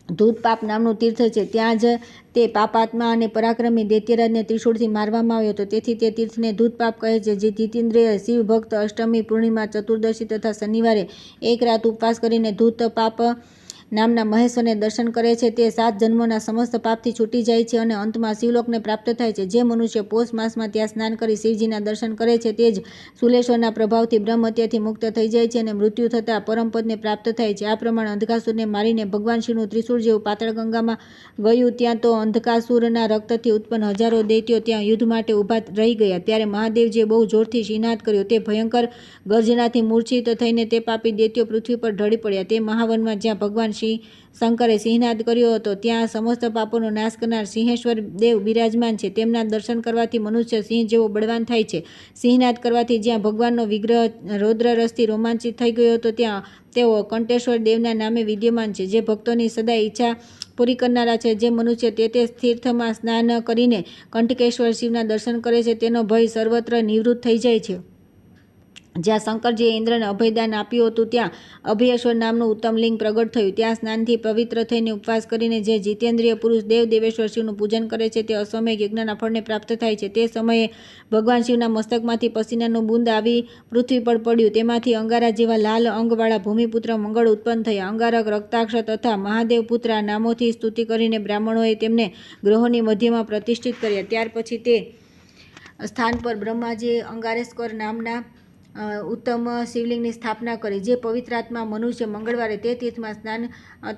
ધૂતપાપ નામનું તીર્થ છે. ત્યાં જ તે પાપાત્મા અને પરાક્રમી દૈત્યરાજને ત્રિશૂળથી મારવામાં આવ્યો હતો. તેથી તે તીર્થને ધૂતપાપ કહે છે. જે જીતેન્દ્રિય શિવ ભક્ત અષ્ટમી, પૂર્ણિમા, ચતુર્દશી તથા શનિવારે એક રાત ઉપવાસ કરીને ધૂતપાપ નામના મહેશ્વરને દર્શન કરે છે તે 7 જન્મોના સમસ્ત પાપથી છૂટી જાય છે અને અંતમાં શિવલોકને પ્રાપ્ત થાય છે. જે મનુષ્ય પોષ માસમાં ત્યાં સ્નાન કરી શિવજીના દર્શન કરે છે તે જ શુલેશ્વરના પ્રભાવથી બ્રહ્મ હત્યાથી મુક્ત થઈ જાય છે અને મૃત્યુ થતાં પરમપદને પ્રાપ્ત થાય છે. આ પ્રમાણે અંધકાસુરને મારીને ભગવાન શિવનું ત્રિશૂળ જેવું પાતાળ ગંગામાં ગયું. ત્યાં તો અંધકાસુરના રક્તથી ઉત્પન્ન હજારો દૈત્યો ત્યાં યુદ્ધ માટે ઊભા રહી ગયા. ત્યારે મહાદેવજીએ બહુ જોરથી સિંહનાદ કર્યો. તે ભયંકર ગર્જનાથી મૂર્છિત થઈને તે પાપી દૈત્યો પૃથ્વી પર ઢળી પડ્યા. તે મહાવનમાં જ્યાં ભગવાન શંકરે સિંહનાદ કર્યો હતો ત્યાં સમસ્ત પાપોનો નાશ કરનાર સિંહેશ્વર દેવ બિરાજમાન છે. તેમના દર્શન કરવાથી મનુષ્ય સિંહ જેવો બળવાન થાય છે. સિંહનાદ કરવાથી જ્યાં ભગવાનનો વિગ્રહ રૌદ્રરસથી રોમાંચિત થઈ ગયો હતો ત્યાં તેઓ કંટેશ્વર દેવના નામે વિદ્યમાન છે, જે ભક્તોની સદા ઈચ્છા પૂરી કરનારા છે. જે મનુષ્ય તે તીર્થમાં સ્નાન કરીને કંટકેશ્વર શિવના દર્શન કરે છે તેનો ભય સર્વત્ર નિવૃત્ત થઈ જાય છે. જ્યાં શંકરજીએ ઇન્દ્રને અભયદાન આપ્યું હતું ત્યાં અભયેશ્વર નામનું ઉત્તમ લિંગ પ્રગટ થયું. ત્યાં સ્નાનથી પવિત્ર થઈને ઉપવાસ કરીને જે જીતેન્દ્રિય પુરુષ દેવેશ્વર શિવનું પૂજન કરે છે તે અશ્વમેઘ યજ્ઞના ફળને પ્રાપ્ત થાય છે. તે સમયે ભગવાન શિવના મસ્તકમાંથી પસીનાનું બુંદ આવી પૃથ્વી પર પડ્યું. તેમાંથી અંગારા જેવા લાલ અંગવાળા ભૂમિપુત્ર મંગળ ઉત્પન્ન થયા. અંગારક, રક્તાક્ષ તથા મહાદેવપુત્ર આ નામોથી સ્તુતિ કરીને બ્રાહ્મણોએ તેમને ગ્રહોની મધ્યમાં પ્રતિષ્ઠિત કર્યા. ત્યાર પછી તે સ્થાન પર બ્રહ્માજીએ અંગારેશ્વર નામના ઉત્તમ શિવલિંગની સ્થાપના કરી. જે પવિત્રાત્મા મનુષ્ય મંગળવારે તે તીર્થમાં સ્નાન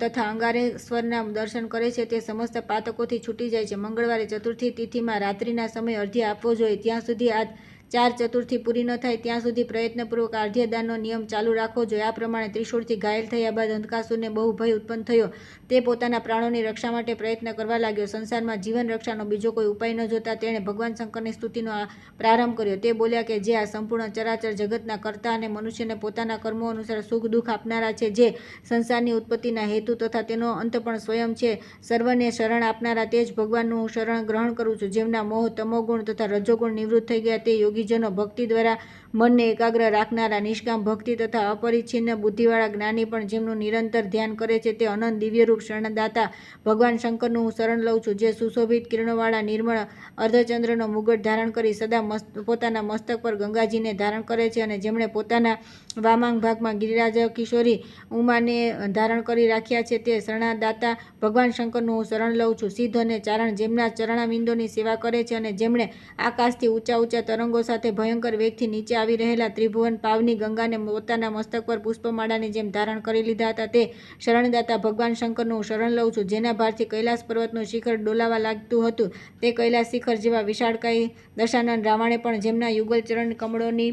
તથા અંગારેશ્વરના દર્શન કરે છે તે સમસ્ત પાતકોથી છૂટી જાય છે. મંગળવારે ચતુર્થી તિથિમાં રાત્રિના સમયે અર્ધ્ય આપવો જોઈએ. ત્યાં સુધી આ 4 ચતુર્થી પૂરી ન થાય ત્યાં સુધી પ્રયત્નપૂર્વક અર્ધ્યદાનનો નિયમ ચાલુ રાખવો જોઈએ. આ પ્રમાણે ત્રિશૂળથી ઘાયલ થયા બાદ અંધકાસુરને બહુ ભય ઉત્પન્ન થયો. તે પોતાના પ્રાણોની રક્ષા માટે પ્રયત્ન કરવા લાગ્યો. સંસારમાં જીવન રક્ષાનો બીજો કોઈ ઉપાય ન જોતા તેણે ભગવાન શંકરની સ્તુતિનો પ્રારંભ કર્યો. તે બોલ્યા કે જે આ સંપૂર્ણ ચરાચર જગતના કર્તા અને મનુષ્યને પોતાના કર્મો અનુસાર સુખ દુઃખ આપનારા છે, જે સંસારની ઉત્પત્તિના હેતુ તથા તેનો અંત પણ સ્વયં છે, સર્વને શરણ આપનારા તે જ ભગવાનનું હું શરણ ગ્રહણ કરું છું. જેમના મોહ, તમોગુણ તથા રજોગુણ નિવૃત્ત થઈ ગયા તે યોગીજનો, ભક્તિ દ્વારા મનને એકાગ્ર રાખનારા, નિષ્કામ ભક્તિ તથા અપરિચ્છિન્ન બુદ્ધિવાળા જ્ઞાની પણ જેમનું નિરંતર ધ્યાન કરે છે તે અનંત દિવ્યરૂપ શરણદાતા ભગવાન શંકરનું હું શરણ લઉં છું. જે સુશોભિત કિરણોવાળા નિર્મળ અર્ધચંદ્રનો મુગટ ધારણ કરી સદા પોતાના મસ્તક પર ગંગાજીને ધારણ કરે છે અને જેમણે પોતાના વામાંગ ભાગમાં ગિરિરાજ કિશોરી ઉમાને ધારણ કરી રાખ્યા છે તે શરણદાતા ભગવાન શંકરનું હું શરણ લઉં છું. સિદ્ધ અને ચારણ જેમના ચરણાવિંદોની સેવા કરે છે અને જેમણે આકાશથી ઊંચા ઊંચા તરંગો સાથે ભયંકર વેગથી નીચે આવી રહેલા ત્રિભુવન પાવની ગંગાને પોતાના મસ્તક પર પુષ્પમાળાની જેમ ધારણ કરી લીધા હતા તે શરણદાતા ભગવાન શંકરનું હું શરણ લઉં છું. જેના ભારથી કૈલાસ પર્વતનું શિખર ડોલાવા લાગતું હતું તે કૈલાસ શિખર જેવા વિશાળકાય દશાનન રાવણે પણ જેમના યુગલ ચરણ કમળોની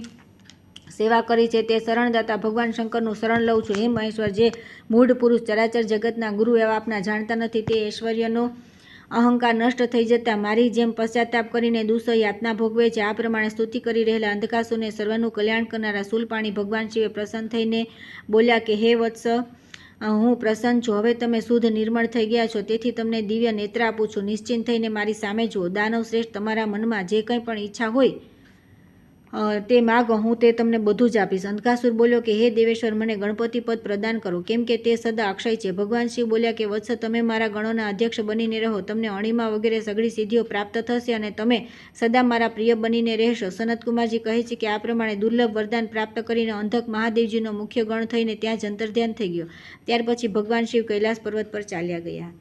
સેવા કરી છે તે શરણદાતા ભગવાન શંકરનું શરણ લઉં છું. હે મહેશ્વર, જે મૂળ પુરુષ ચરાચર જગતના ગુરુ એવા આપના જાણતા નથી તે ઐશ્વર્યનો અહંકાર નષ્ટ થઈ જતાં મારી જેમ પશ્ચાતાપ કરીને દુઃસહ યાતના ભોગવે છે. આ પ્રમાણે સ્તુતિ કરી રહેલા અંધકાસુરને સર્વનું કલ્યાણ કરનારા શૂલપાણી ભગવાન શિવે પ્રસન્ન થઈને બોલ્યા કે હે વત્સ, હું પ્રસન્ન છું. હવે તમે શુદ્ધ નિર્મળ થઈ ગયા છો, તેથી તમને દિવ્ય નેત્ર આપું છું. નિશ્ચિંત થઈને મારી સામે જુઓ. દાનવ શ્રેષ્ઠ, તમારા મનમાં જે કંઈ પણ ઈચ્છા હોય તે માગો, હું તે તમને બધું જ આપીશ. અંધકાસુર બોલ્યો કે હે દેવેશ્વર, મને ગણપતિ પદ પ્રદાન કરો, કેમ કે તે સદા અક્ષય છે. ભગવાન શિવ બોલ્યા કે વત્સ, તમે મારા ગણોના અધ્યક્ષ બનીને રહો. તમને અણિમા વગેરે સઘળી સિદ્ધિઓ પ્રાપ્ત થશે અને તમે સદા મારા પ્રિય બનીને રહેશો. સનતકુમારજી કહે છે કે આ પ્રમાણે દુર્લભ વરદાન પ્રાપ્ત કરીને અંધક મહાદેવજીનો મુખ્ય ગણ થઈને ત્યાં જ અંતર્ધ્યાન થઈ ગયો. ત્યાર પછી ભગવાન શિવ કૈલાસ પર્વત પર ચાલ્યા ગયા.